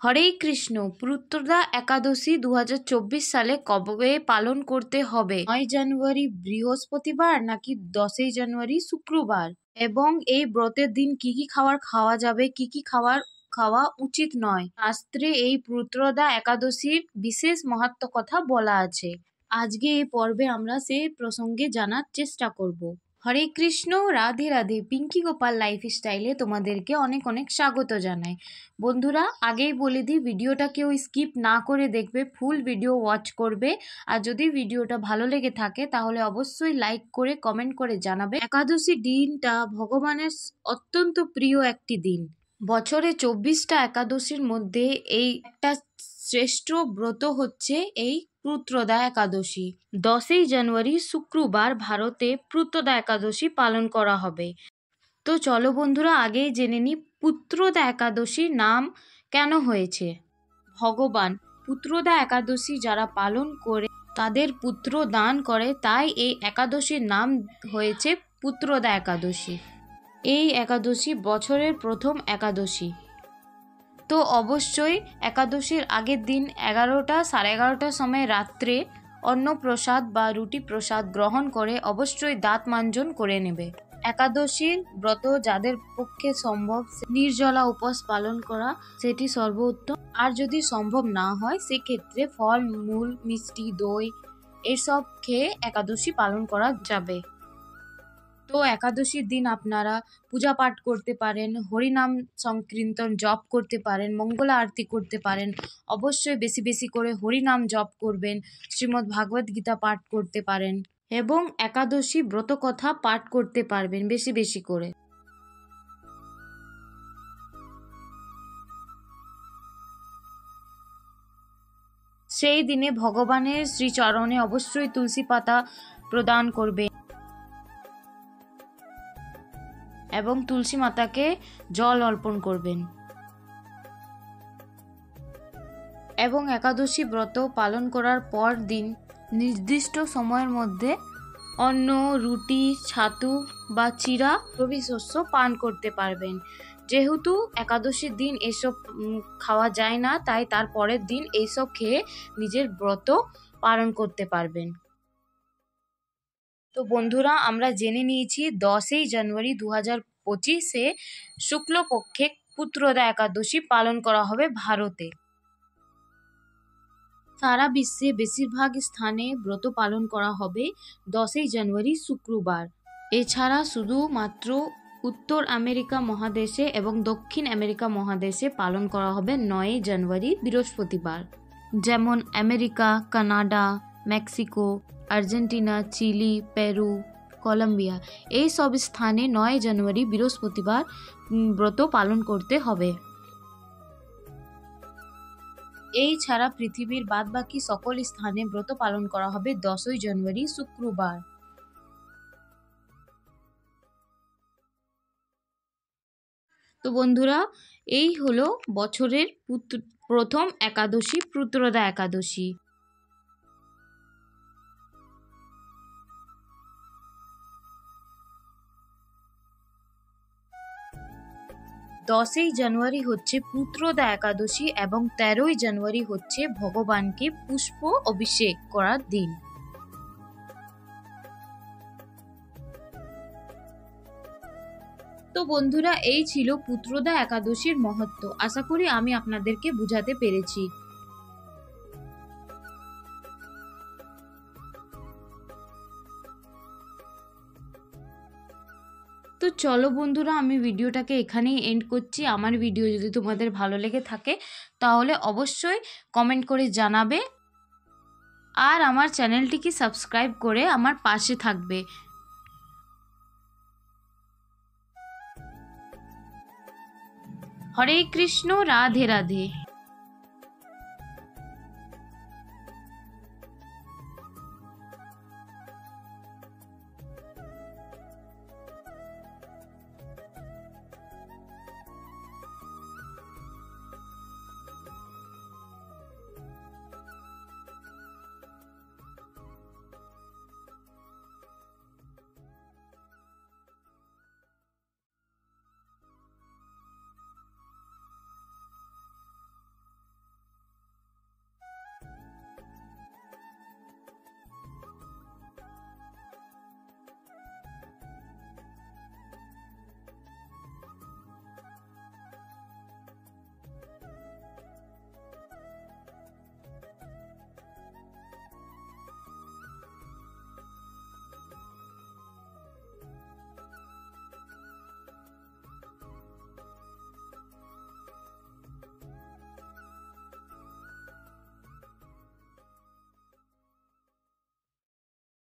হরে কৃষ্ণ। পুত্রদা একাদশী 2024 সালে কবে পালন করতে হবে? 9 জানুয়ারি বৃহস্পতিবার নাকি 10 জানুয়ারি শুক্রবার? এবং এই ব্রতের দিন কি কি খাবার খাওয়া যাবে, কি কি খাবার খাওয়া উচিত নয়? শাস্ত্রে এই পুত্রদা একাদশীর বিশেষ মাহাত্ম্য কথা বলা আছে। আজকে এই পর্বে আমরা সেই প্রসঙ্গে জানার চেষ্টা করব। হরে কৃষ্ণ, রাধে রাধে। পিঙ্কি গোপাল লাইফস্টাইলে তোমাদেরকে অনেক অনেক স্বাগত জানাই। বন্ধুরা, আগেই বলে দিই, ভিডিওটা কেউ স্কিপ না করে দেখবে, ফুল ভিডিও ওয়াচ করবে। আর যদি ভিডিওটা ভালো লেগে থাকে তাহলে অবশ্যই লাইক করে কমেন্ট করে জানাবে। একাদশী দিনটা ভগবানের অত্যন্ত প্রিয় একটি দিন। বছরে 24টা একাদশীর মধ্যে এই একটা শ্রেষ্ঠ ব্রত হচ্ছে এই পুত্রদা একাদশী। 10 জানুয়ারি শুক্রবার ভারতে পুত্রদা একাদশী পালন করা হবে। তো চলো বন্ধুরা, আগেই জেনে নিই পুত্রদা একাদশীর নাম কেন হয়েছে। ভগবান পুত্রদা একাদশী যারা পালন করে তাদের পুত্র দান করে, তাই এই একাদশীর নাম হয়েছে পুত্রদা একাদশী। এই একাদশী বছরের প্রথম একাদশী। তো অবশ্যই একাদশীর আগের দিন 11টা সাড়ে 11টার সময় রাত্রে অন্ন প্রসাদ বা রুটি প্রসাদ গ্রহণ করে অবশ্যই দাঁত মাঞ্জন করে নেবে। একাদশীর ব্রত যাদের পক্ষে সম্ভব নির্জলা উপবাস পালন করা সেটি সর্বোত্তম। আর যদি সম্ভব না হয় সেক্ষেত্রে ফল মূল মিষ্টি দই এসব খেয়ে একাদশী পালন করা যাবে। তো একাদশীর দিন আপনারা পূজা পাঠ করতে পারেন, হরিনাম সংকীর্তন জপ করতে পারেন, মঙ্গলা আরতি করতে পারেন। অবশ্যই বেশি বেশি করে হরিনাম জপ করবেন, শ্রীমদ্ ভাগবত গীতা পাঠ করতে পারেন এবং একাদশী ব্রত কথা পাঠ করতে পারবেন বেশি বেশি করে। সেই দিনে ভগবানের শ্রীচরণে অবশ্যই তুলসী পাতা প্রদান করবেন এবং তুলসী মাতাকে জল অর্পণ করবেন। এবং একাদশী ব্রত পালন করার পর দিন নির্দিষ্ট সময়ের মধ্যে অন্ন, রুটি, ছাতু বা চিরা রবি শস্য পান করতে পারবেন। যেহেতু একাদশীর দিন এসব খাওয়া যায় না, তাই তার পরের দিন এইসব খেয়ে নিজের ব্রত পালন করতে পারবেন। তো বন্ধুরা, আমরা জেনে নিয়েছি 10 জানুয়ারি 2025 শুক্লপক্ষে পুত্রদা একাদশী পালন করা হবে ভারতে। সারা বিশ্বে বেশিরভাগ স্থানে ব্রত পালন করা হবে 10 জানুয়ারি শুক্রবার। এছাড়া শুধুমাত্র উত্তর আমেরিকা মহাদেশে এবং দক্ষিণ আমেরিকা মহাদেশে পালন করা হবে 9 জানুয়ারি বৃহস্পতিবার। যেমন America, Canada, Mexico, Argentina, Chile, Peru, Colombia এই সব স্থানে 9 জানুয়ারি বৃহস্পতিবার ব্রত পালন করতে হবে। এই ছাড়া পৃথিবীর বাদবাকি সকল স্থানে ব্রত পালন করা হবে 10 জানুয়ারি শুক্রবার। তো বন্ধুরা, এই হলো বছরের প্রথম একাদশী, পুত্রদা একাদশী। দশই জানুয়ারি হচ্ছে পুত্রদা একাদশী এবং 13 জানুয়ারি হচ্ছে ভগবানকে পুষ্প অভিষেক করার দিন। তো বন্ধুরা, এই ছিল পুত্রদা একাদশীর মহত্ব। আশা করি আমি আপনাদেরকে বুঝাতে পেরেছি। তো চলো বন্ধুরা, আমি ভিডিওটাকে এখানেই এন্ড করছি। আমার ভিডিও যদি তোমাদের ভালো লেগে থাকে তাহলে অবশ্যই কমেন্ট করে জানাবে আর আমার চ্যানেলটিকে সাবস্ক্রাইব করে আমার পাশে থাকবে। হরে কৃষ্ণ, রাধে রাধে।